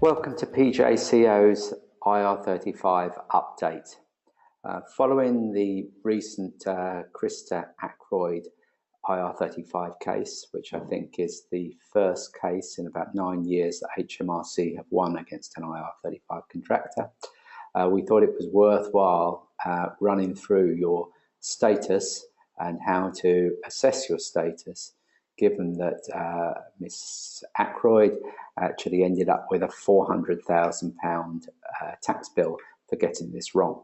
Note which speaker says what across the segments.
Speaker 1: Welcome to PJCO's IR35 update. Following the recent Christa Ackroyd IR35 case, which I think is the first case in about 9 years that HMRC have won against an IR35 contractor, we thought it was worthwhile running through your status and how to assess your status, given that Miss Ackroyd actually ended up with a £400,000 tax bill for getting this wrong.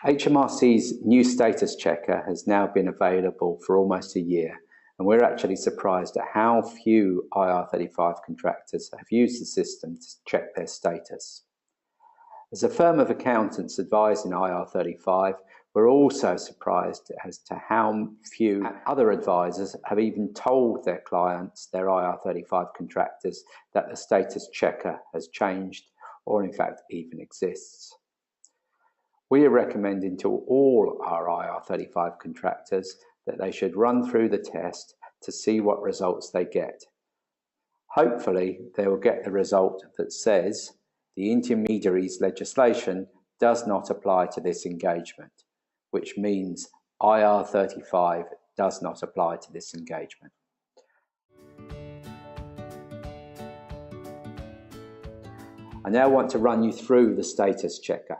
Speaker 1: HMRC's new status checker has now been available for almost a year, and we're actually surprised at how few IR35 contractors have used the system to check their status. As a firm of accountants advising IR35, we're also surprised as to how few other advisors have even told their clients, their IR35 contractors, that the status checker has changed or in fact even exists. We are recommending to all our IR35 contractors that they should run through the test to see what results they get. Hopefully they will get the result that says the intermediaries legislation does not apply to this engagement, which means IR35 does not apply to this engagement. I now want to run you through the status checker.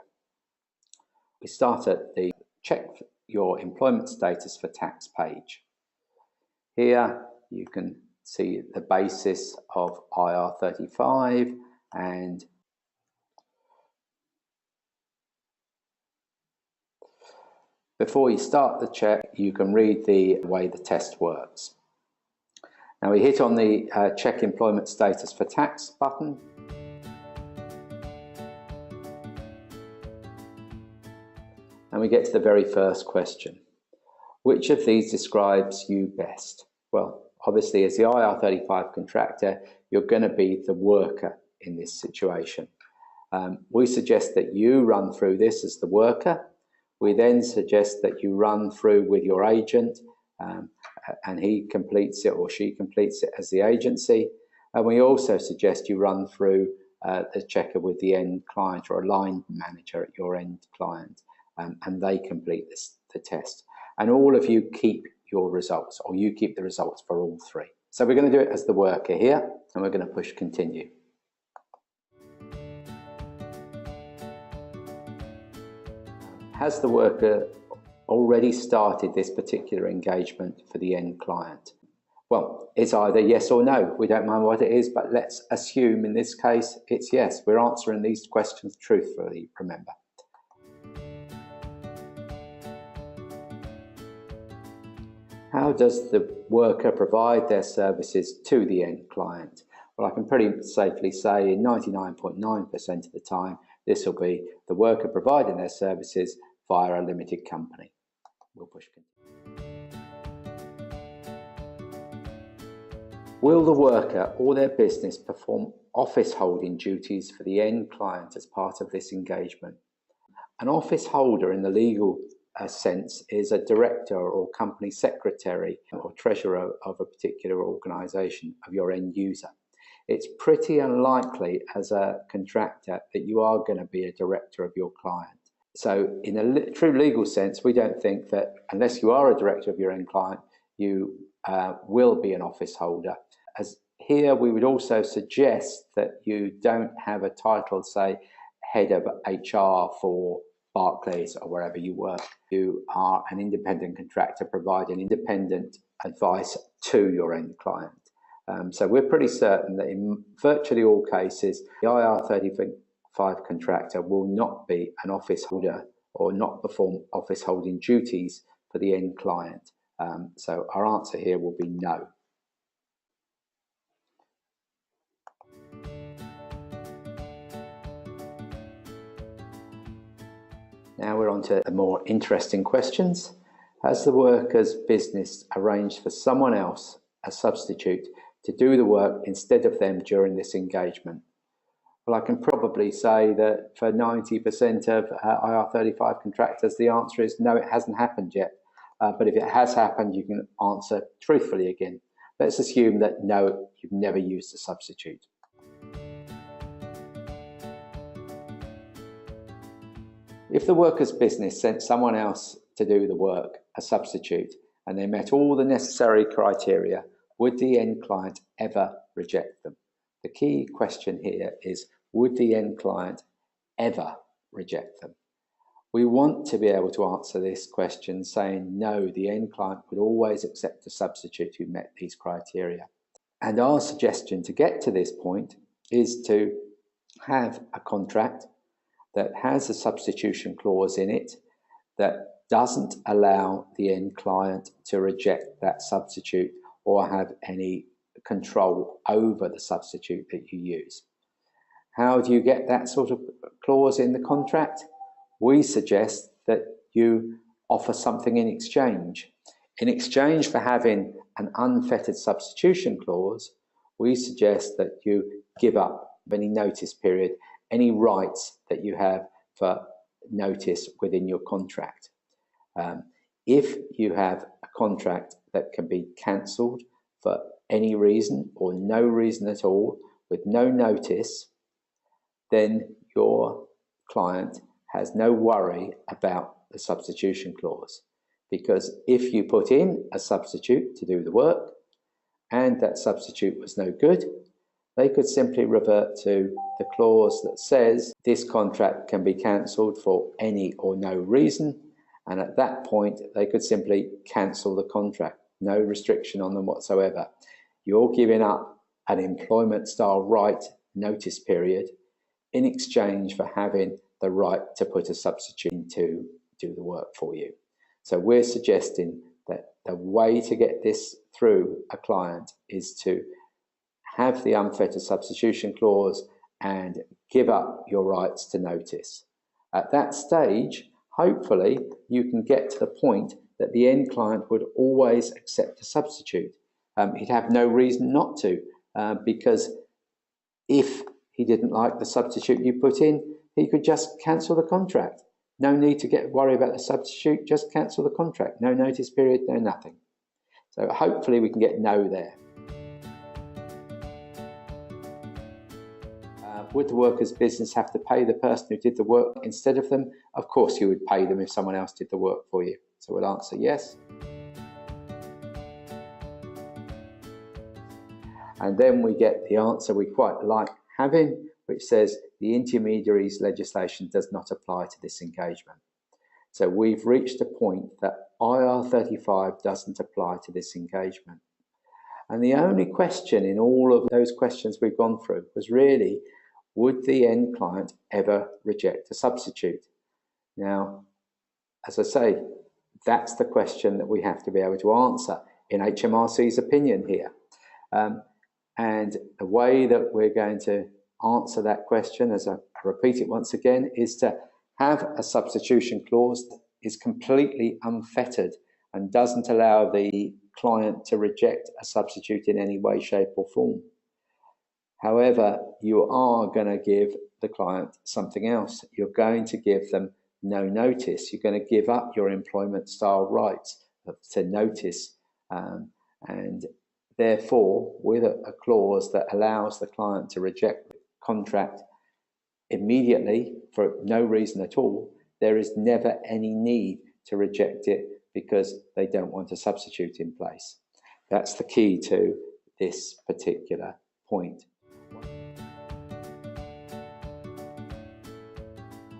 Speaker 1: We start at the check your employment status for tax page. Here you can see the basis of IR35, and before you start the check, you can read the way the test works. Now we hit on the check employment status for tax button. And we get to the very first question. Which of these describes you best? Well, obviously as the IR35 contractor, you're going to be the worker in this situation. We suggest that you run through this as the worker. We then suggest that you run through with your agent and he completes it or she completes it as the agency. And we also suggest you run through the checker with the end client or a line manager at your end client, and they complete the test. And all of you keep your results, or you keep the results for all three. So we're going to do it as the worker here, and we're going to push continue. Has the worker already started this particular engagement for the end client? Well, it's either yes or no. We don't mind what it is, but let's assume in this case it's yes. We're answering these questions truthfully, remember. How does the worker provide their services to the end client? Well, I can pretty safely say in 99.9% of the time, this will be the worker providing their services via a limited company. We'll push continue. Will the worker or their business perform office holding duties for the end client as part of this engagement? An office holder in the legal sense is a director or company secretary or treasurer of a particular organisation of your end user. It's pretty unlikely as a contractor that you are going to be a director of your client. So in a true legal sense, we don't think that unless you are a director of your end client, you will be an office holder. As here, we would also suggest that you don't have a title, say, head of HR for Barclays or wherever you work. You are an independent contractor providing independent advice to your end client. So we're pretty certain that in virtually all cases, the IR35 contractor will not be an office holder or not perform office holding duties for the end client. So our answer here will be no. Now we're on to the more interesting questions. Has the worker's business arranged for someone else, a substitute, to do the work instead of them during this engagement? Well, I can probably say that for 90% of IR35 contractors, the answer is no, it hasn't happened yet. But if it has happened, you can answer truthfully again. Let's assume that no, you've never used a substitute. If the worker's business sent someone else to do the work, a substitute, and they met all the necessary criteria, would the end client ever reject them? The key question here is, would the end client ever reject them? We want to be able to answer this question saying, no, the end client would always accept a substitute who met these criteria. And our suggestion to get to this point is to have a contract that has a substitution clause in it that doesn't allow the end client to reject that substitute or have any control over the substitute that you use. How do you get that sort of clause in the contract? We suggest that you offer something in exchange. In exchange for having an unfettered substitution clause, we suggest that you give up any notice period, any rights that you have for notice within your contract. If you have a contract that can be cancelled for any reason or no reason at all, with no notice, then your client has no worry about the substitution clause. Because if you put in a substitute to do the work and that substitute was no good, they could simply revert to the clause that says this contract can be cancelled for any or no reason, and at that point they could simply cancel the contract. No restriction on them whatsoever. You're giving up an employment style right notice period in exchange for having the right to put a substitute in to do the work for you. So we're suggesting that the way to get this through a client is to have the unfettered substitution clause and give up your rights to notice. At that stage, hopefully you can get to the point that the end client would always accept a substitute. He'd have no reason not to, because if he didn't like the substitute you put in, he could just cancel the contract. No need to worry about the substitute, just cancel the contract. No notice period, no nothing. So hopefully we can get no there. Would the worker's business have to pay the person who did the work instead of them? Of course you would pay them if someone else did the work for you. So we'll answer yes. And then we get the answer we quite like having, which says the intermediaries legislation does not apply to this engagement. So we've reached a point that IR35 doesn't apply to this engagement. And the only question in all of those questions we've gone through was really, would the end client ever reject a substitute? Now, as I say, that's the question that we have to be able to answer in HMRC's opinion here. And the way that we're going to answer that question, as I repeat it once again, is to have a substitution clause that is completely unfettered and doesn't allow the client to reject a substitute in any way, shape or form. However, you are going to give the client something else. You're going to give them no notice. You're going to give up your employment style rights to notice, and therefore, with a clause that allows the client to reject the contract immediately for no reason at all, there is never any need to reject it because they don't want a substitute in place. That's the key to this particular point.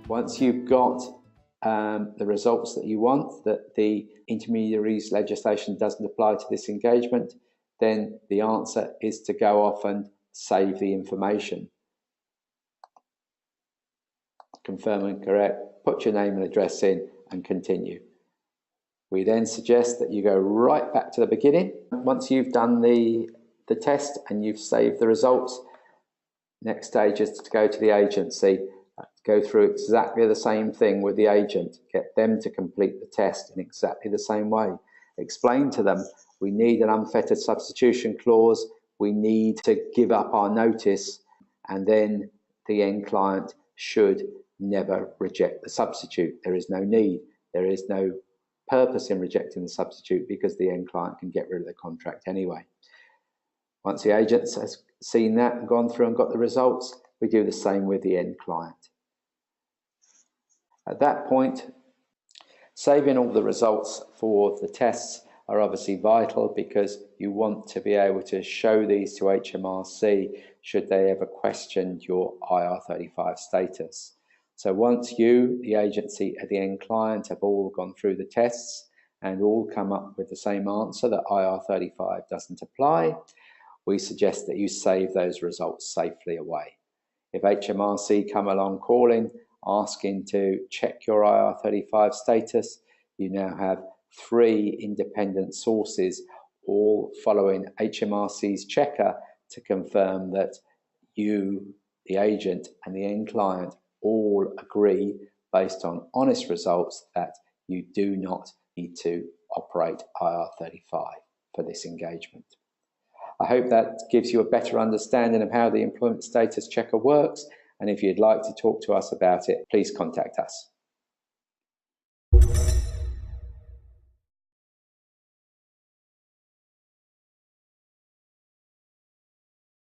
Speaker 1: Once you've got the results that you want, that the intermediaries legislation doesn't apply to this engagement, then the answer is to go off and save the information. Confirm and correct, put your name and address in and continue. We then suggest that you go right back to the beginning. Once you've done the test and you've saved the results, next stage is to go to the agency, go through exactly the same thing with the agent, get them to complete the test in exactly the same way. Explain to them, we need an unfettered substitution clause, we need to give up our notice, and then the end client should never reject the substitute. There is no need, there is no purpose in rejecting the substitute because the end client can get rid of the contract anyway. Once the agent has seen that and gone through and got the results, we do the same with the end client. At that point, saving all the results for the tests are obviously vital, because you want to be able to show these to HMRC should they ever question your IR35 status. So once you, the agency, and the end client have all gone through the tests and all come up with the same answer, that IR35 doesn't apply, we suggest that you save those results safely away. If HMRC come along calling, asking to check your IR35 status, you now have 3 independent sources all following HMRC's checker to confirm that you, the agent, and the end client all agree, based on honest results, that you do not need to operate IR35 for this engagement. I hope that gives you a better understanding of how the employment status checker works, and if you'd like to talk to us about it, please contact us.